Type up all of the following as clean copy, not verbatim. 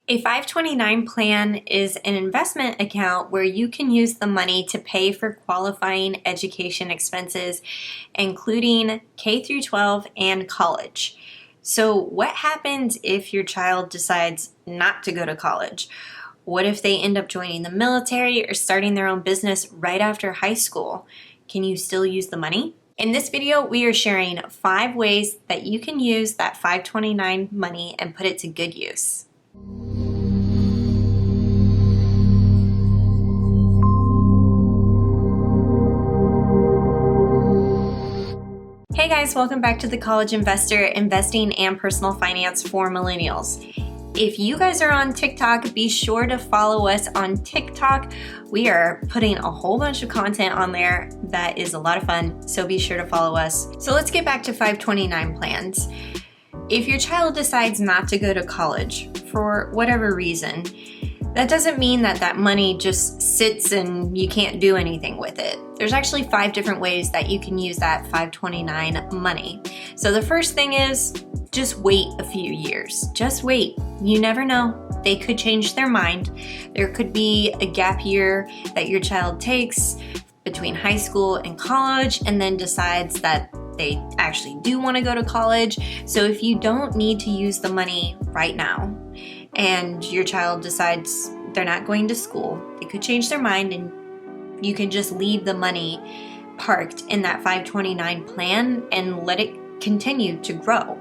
A 529 plan is an investment account where you can use the money to pay for qualifying education expenses, including K through 12 and college. So what happens if your child decides not to go to college? What if they end up joining the military or starting their own business right after high school? Can you still use the money? In this video, we are sharing 5 ways that you can use that 529 money and put it to good use. Hey guys, welcome back to The College Investor, investing and personal finance for millennials. If you guys are on TikTok, be sure to follow us on TikTok. We are putting a whole bunch of content on there that is a lot of fun, so be sure to follow us. So let's get back to 529 plans. If your child decides not to go to college for whatever reason, that doesn't mean that that money just sits and you can't do anything with it. There's actually 5 different ways that you can use that 529 money. So the first thing is just wait a few years. Just wait. You never know. They could change their mind. There could be a gap year that your child takes between high school and college and then decides that they actually do want to go to college. So if you don't need to use the money right now, and your child decides they're not going to school, they could change their mind and you can just leave the money parked in that 529 plan and let it continue to grow.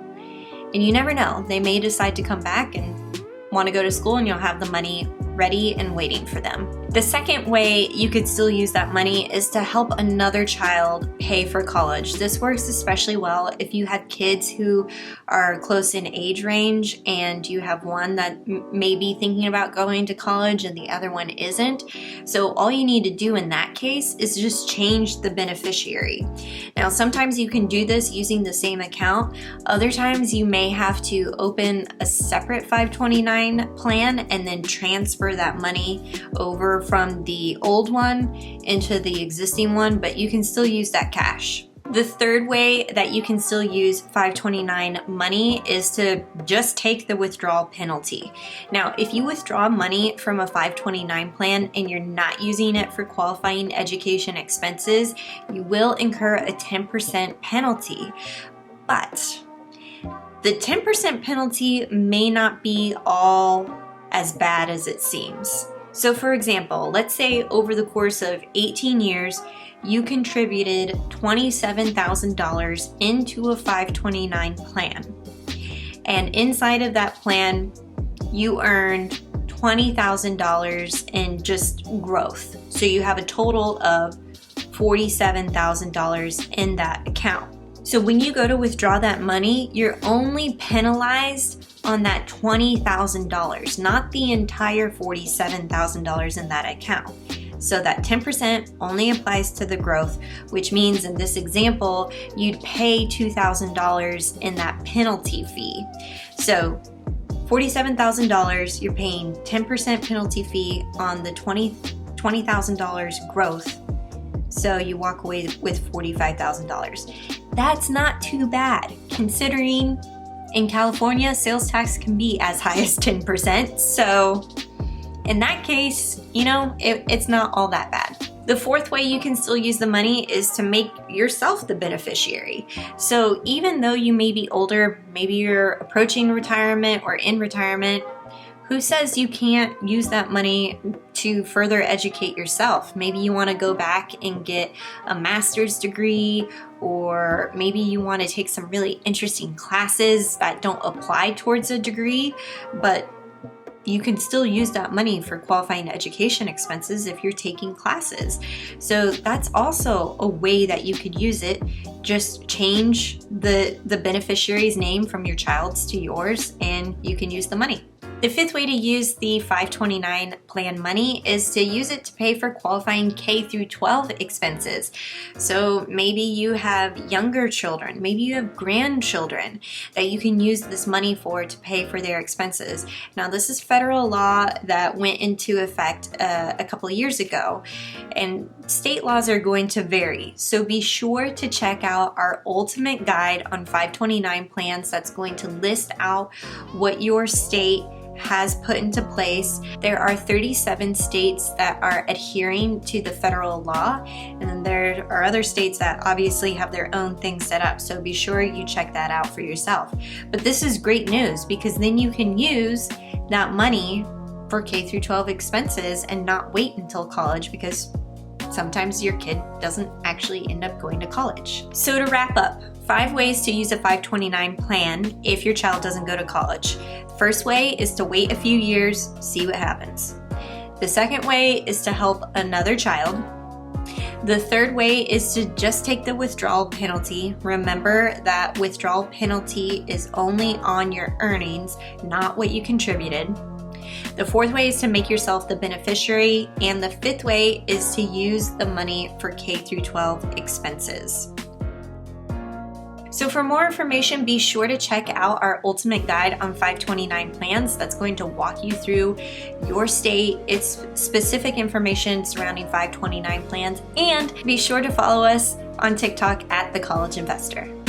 And you never know, they may decide to come back and want to go to school and you'll have the money ready and waiting for them. The second way you could still use that money is to help another child pay for college. This works especially well if you have kids who are close in age range and you have one that may be thinking about going to college and the other one isn't. So all you need to do in that case is just change the beneficiary. Now, sometimes you can do this using the same account. Other times you may have to open a separate 529 plan and then transfer that money over from the old one into the existing one, but you can still use that cash. The third way that you can still use 529 money is to just take the withdrawal penalty. Now, if you withdraw money from a 529 plan and you're not using it for qualifying education expenses, you will incur a 10% penalty. But the 10% penalty may not be all as bad as it seems. So for example, let's say over the course of 18 years, you contributed $27,000 into a 529 plan. And inside of that plan, you earned $20,000 in just growth. So you have a total of $47,000 in that account. So when you go to withdraw that money, you're only penalized on that $20,000, not the entire $47,000 in that account. So that 10% only applies to the growth, which means in this example, you'd pay $2,000 in that penalty fee. So $47,000, you're paying 10% penalty fee on the $20,000 growth. So you walk away with $45,000. That's not too bad, considering in California, sales tax can be as high as 10%. So in that case, it's not all that bad. The fourth way you can still use the money is to make yourself the beneficiary. So even though you may be older, maybe you're approaching retirement or in retirement, who says you can't use that money to further educate yourself? Maybe you want to go back and get a master's degree, or maybe you want to take some really interesting classes that don't apply towards a degree, but you can still use that money for qualifying education expenses if you're taking classes. So that's also a way that you could use it. Just change the beneficiary's name from your child's to yours and you can use the money. The fifth way to use the 529 plan money is to use it to pay for qualifying K through 12 expenses. So maybe you have younger children, maybe you have grandchildren that you can use this money for to pay for their expenses. Now, this is federal law that went into effect a couple of years ago, and state laws are going to vary. So be sure to check out our ultimate guide on 529 plans that's going to list out what your state has put into place. There are 37 states that are adhering to the federal law, and then there are other states that obviously have their own things set up, so be sure you check that out for yourself. But this is great news because then you can use that money for K through 12 expenses and not wait until college, because sometimes your kid doesn't actually end up going to college. So to wrap up, 5 ways to use a 529 plan if your child doesn't go to college. First way is to wait a few years, see what happens. The second way is to help another child. The third way is to just take the withdrawal penalty. Remember that withdrawal penalty is only on your earnings, not what you contributed. The fourth way is to make yourself the beneficiary, and the fifth way is to use the money for K through 12 expenses. So for more information, be sure to check out our ultimate guide on 529 plans. That's going to walk you through your state, its specific information surrounding 529 plans, and be sure to follow us on TikTok at The College Investor.